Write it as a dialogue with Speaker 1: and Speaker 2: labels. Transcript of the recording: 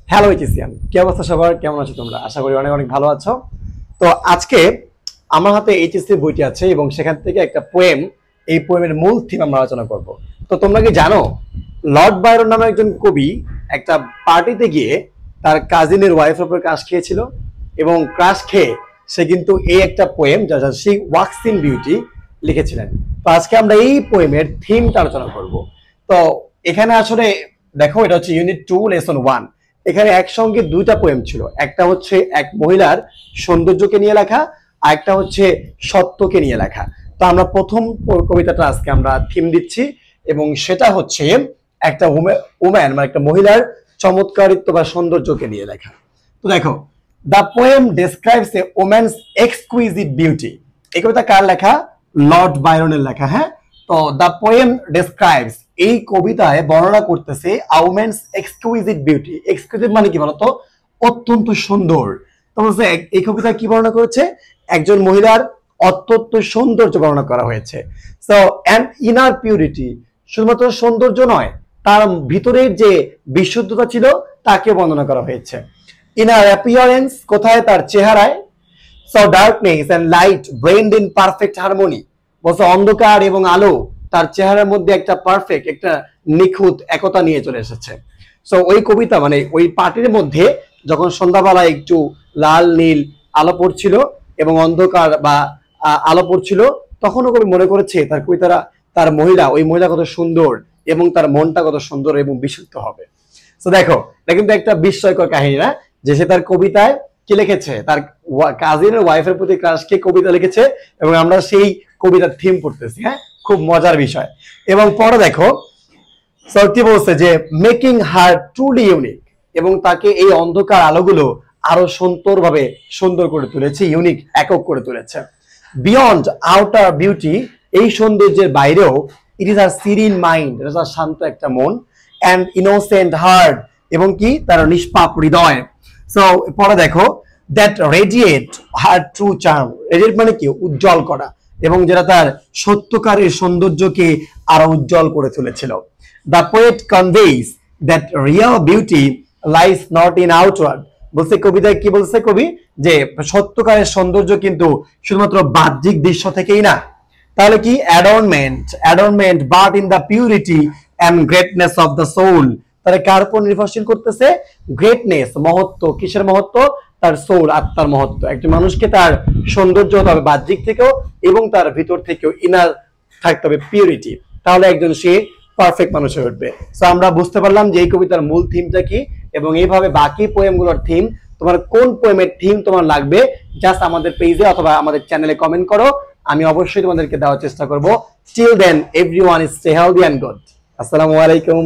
Speaker 1: Hello ইচিসিয়ান, কি অবস্থা সবার? কেমন আছো তোমরা? আশা করি অনেক অনেক ভালো আছো। তো আজকে আমার হাতে এইচএসসি বইটি আছে এবং সেখান থেকে একটা পোয়েম, এই পোয়েমের মূল থিম আমরা আলোচনা করব। তো তোমরা কি জানো, লর্ড বায়রন নামে একজন কবি একটা পার্টিতে গিয়ে তার কাজিনের ওয়াইফের উপর ক্রাশ খেয়েছিল এবং ক্রাশ খেয়ে সে কিন্তু এই একটা পোয়েম যা সি ওয়াক্স ইন বিউটি লিখেছিলেন। তো আজকে আমরা এই পোয়েমের থিমটা আলোচনা করব। তো এখানে আসলে দেখো, এটা হচ্ছে ইউনিট 2 লেসন 1। এখানে একসঙ্গে দুইটা পোয়েম ছিল, একটা হচ্ছে এক মহিলার সৌন্দর্যকে নিয়ে লেখা, আর একটা হচ্ছে সত্যকে নিয়ে লেখা। তো আমরা প্রথম কবিতাটা আজকে আমরা থিম দিচ্ছি এবং সেটা হচ্ছে একটা উম্যান মানে একটা মহিলার চমৎকারিত্ব বা সৌন্দর্যকে নিয়ে লেখা। তো দেখো, the poem describes a woman's exquisite beauty. এই কবিতা কার লেখা? লর্ড বায়রনের লেখা। হ্যাঁ, তো দ্য পোয়েম ডেসক্রাইবস, এই কবিতায় বর্ণনা করতেছে উম্যানস এক্সকুইজিট বিউটি। এক্সকুইজিট মানে কি বলতো? অত্যন্ত সুন্দর। তো বলছে এই কবিতা কি বর্ণনা করেছে? একজন মহিলার অত্যন্ত সৌন্দর্য বর্ণনা করা হয়েছে। সো অ্যান্ড ইনার পিউরিটি, শুধুমাত্র সৌন্দর্য নয়, তার ভিতরের যে বিশুদ্ধতা ছিল তাকে বর্ণনা করা হয়েছে। ইনার অ্যাপিয়ারেন্স, কোথায়? তার চেহারায়। So darkness and light blend in perfect harmony, বলছে অন্ধকার এবং আলো তার চেহারার মধ্যে একটা পারফেক্ট, একটা নিখুঁত একতা নিয়ে চলে এসেছে। সো ওই কবিতা মানে ওই পার্টির মধ্যে যখন সন্ধ্যাবেলা একটু লাল নীল আলো পড়ছিল এবং অন্ধকার বা আলো পড়ছিল, তখনও কবি মনে করেছে তার কবিতারা, তার মহিলা, ওই মহিলা কত সুন্দর এবং তার মনটা কত সুন্দর এবং বিশুদ্ধ হবে। তো দেখো, এটা কিন্তু একটা বিস্ময়কর কাহিনী না, যে সে তার কবিতায় কি লিখেছে, তার কাজিনের ওয়াইফের প্রতি ক্রাশ খেয়ে কবিতা লিখেছে এবং আমরা সেই কবিতার থিম পড়তেছি। হ্যাঁ, খুব মজার বিষয়। এবং পরে দেখো কি বলছে, যে মেকিং হার ট্রুলি ইউনিক, এবং তাকে এই অন্ধকার আলোগুলো আরো সুন্দর করে তুলেছে, ইউনিক, একক করে তুলেছে। বিয়ন্ড আউটার বিউটি, এই সৌন্দর্যের বাইরেও it is a serene mind, এটা তার শান্ত একটা মন, অ্যান্ড ইনোসেন্ট হার্ট, এবং কি তার নিষ্পাপ হৃদয়। সো পরে দেখো, that radiate her true charm, radiate মানে কি? উজ্জ্বল করা, এবং যেটা তার সত্যকারের সৌন্দর্যকে আরো উজ্জ্বল করে তুলেছিল। The poet conveys that real beauty lies not in outward, বলছে কবিতায় কি বলছে কবি, যে সত্যকারের সৌন্দর্য কিন্তু শুধুমাত্র বাহ্যিক দৃশ্য থেকেই না, তাহলে কি? Adornment but in the purity and greatness of the soul, তাহলে কার উপর নির্ভরশীল করতেছে? গ্রেটনেস, মহত্ব। কিসের মহত্ব? তার সোল, আত্মার মহত্ব। একজন মানুষকে তার সৌন্দর্য হতে হবে বাহ্যিক থেকেও এবং তার ভিতর থেকেও, ইনার থাকতে হবে পিউরিটি, তাহলে একজন সে পারফেক্ট মানুষ হয়ে উঠবে। সো আমরা বুঝতে পারলাম যে এই কবিতার মূল থিমটা কি, এবং এইভাবে বাকি পোয়েমগুলোর থিম, তোমার কোন পোয়েমের থিম তোমার লাগবে, জাস্ট আমাদের পেজে অথবা আমাদের চ্যানেলে কমেন্ট করো, আমি অবশ্যই তোমাদেরকে দেওয়ার চেষ্টা করব। Till then, everyone is stay healthy and good. আসসালামু আলাইকুম।